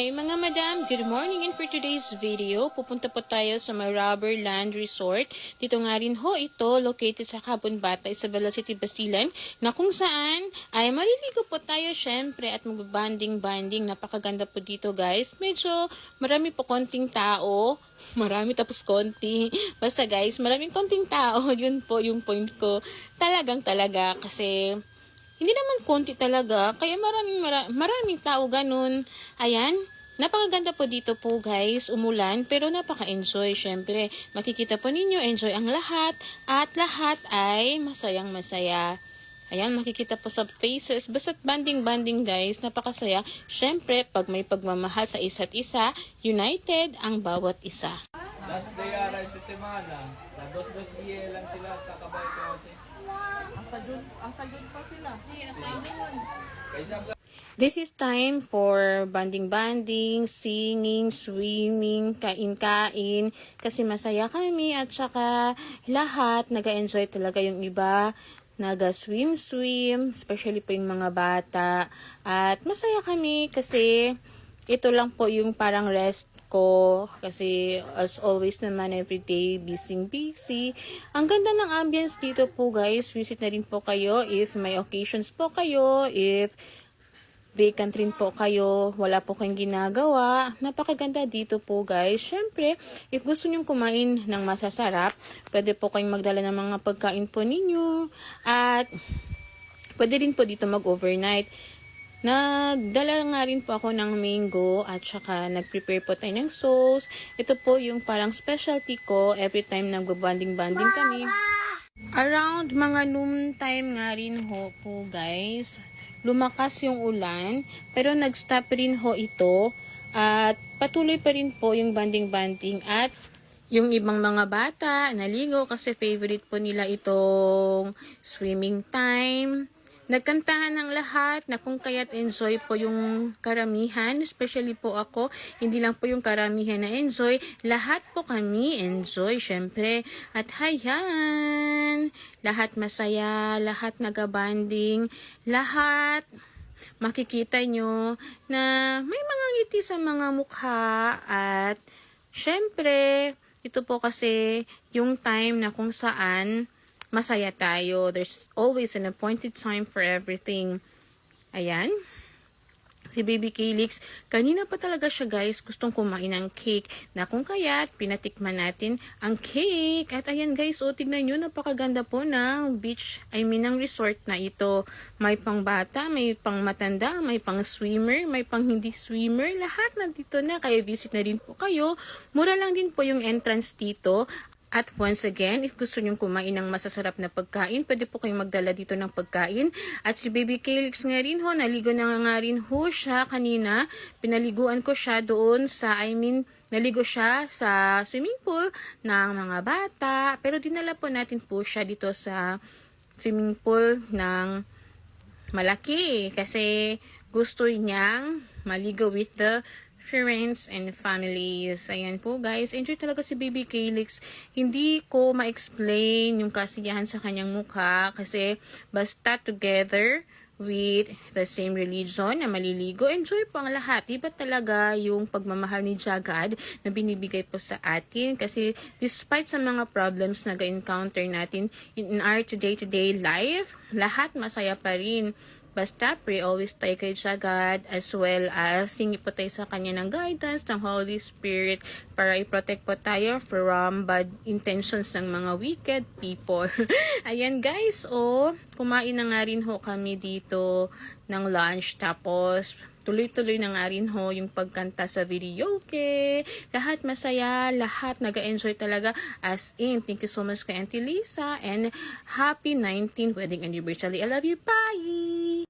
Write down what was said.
Hi mga madam, good morning, and for today's video, pupunta po tayo sa may Rubber Land Resort. Dito nga rin ho ito, located sa Kabunbata, Isabela City, Basilan, na kung saan ay maliligo po tayo syempre at mag-banding-banding. Napakaganda po dito guys. Medyo marami po konting tao. Marami tapos konti. Basta guys, maraming konting tao. Yun po yung point ko. Talaga kasi hindi naman konti talaga, kaya maraming tao ganun. Ayan, napakaganda po dito po guys, umulan, pero napaka-enjoy syempre. Makikita po ninyo, enjoy ang lahat, at lahat ay masayang masaya. Ayan, makikita po sa faces, basta't banding-banding guys, napakasaya. Syempre, pag may pagmamahal sa isa't isa, united ang bawat isa. Last day ara sa semana. Sa dos dia lang sila sa kabay kasi. Ang sajud pa sila. This is time for banding-banding, singing, swimming, kain-kain, kasi masaya kami at saka lahat nag-enjoy talaga. Yung iba naga-swim-swim, especially po yung mga bata, at masaya kami kasi ito lang po yung parang rest ko kasi as always naman everyday busy. Ang ganda ng ambience dito po guys. Visit na rin po kayo if may occasions po kayo, if vacant rin po kayo, wala po kayong ginagawa. Napakaganda dito po guys. Syempre, if gusto nyong kumain ng masasarap, pwede po kayong magdala ng mga pagkain po ninyo at pwede rin po dito mag-overnight. Nagdala nga rin po ako ng mango at saka nag-prepare po tayo ng sauce. Ito po yung parang specialty ko every time nag-banding-banding kami. Around mga noon time nga rin ho po guys, lumakas yung ulan pero nag-stop rin ho ito at patuloy pa rin po yung banding-banding at yung ibang mga bata naligo kasi favorite po nila itong swimming time. Nagkantahan ng lahat na kung kaya't enjoy po yung karamihan, especially po ako, hindi lang po yung karamihan na enjoy, lahat po kami enjoy syempre. At hayan, lahat masaya, lahat nagabanding, lahat makikita nyo na may mga ngiti sa mga mukha at syempre, ito po kasi yung time na kung saan masaya tayo. There's always an appointed time for everything. Ayan. Si Baby Calyx, kanina pa talaga siya guys gustong kumain ng cake na kung kaya't pinatikman natin ang cake. At ayan guys, tignan nyo, napakaganda po ng beach, ng resort na ito. May pang bata, may pang matanda, may pang swimmer, may pang hindi swimmer. Lahat na dito na, kaya visit na rin po kayo. Mura lang din po yung entrance dito. At once again, if gusto nyong kumain ng masasarap na pagkain, pwede po kayong magdala dito ng pagkain. At si Baby Calyx nga rin ho, naligo na nga rin ho siya kanina. Pinaliguan ko siya doon sa, naligo siya sa swimming pool ng mga bata. Pero dinala po natin po siya dito sa swimming pool ng malaki. Kasi gusto niyang maligo with the friends and families. Ayan po guys, enjoy talaga si Baby Calyx. Hindi ko ma-explain yung kasiyahan sa kanyang mukha kasi basta together with the same religion na maliligo, enjoy po ang lahat. Iba talaga yung pagmamahal ni Jagad na binibigay po sa atin kasi despite sa mga problems na ga-encounter natin in our day-to-day life, lahat masaya pa rin. Basta pray always tayo kay Jagad as well as hingi po tayo sa kanya ng guidance ng Holy Spirit para i-protect po tayo from bad intentions ng mga wicked people. Ayan guys, kumain na nga rin ho kami dito ng lunch tapos tuloy-tuloy na nga rin ho yung pagkanta sa video, okay? Lahat masaya, lahat nag-enjoy talaga as in. Thank you so much kay Auntie Lisa and happy 19th wedding anniversary. I love you, bye!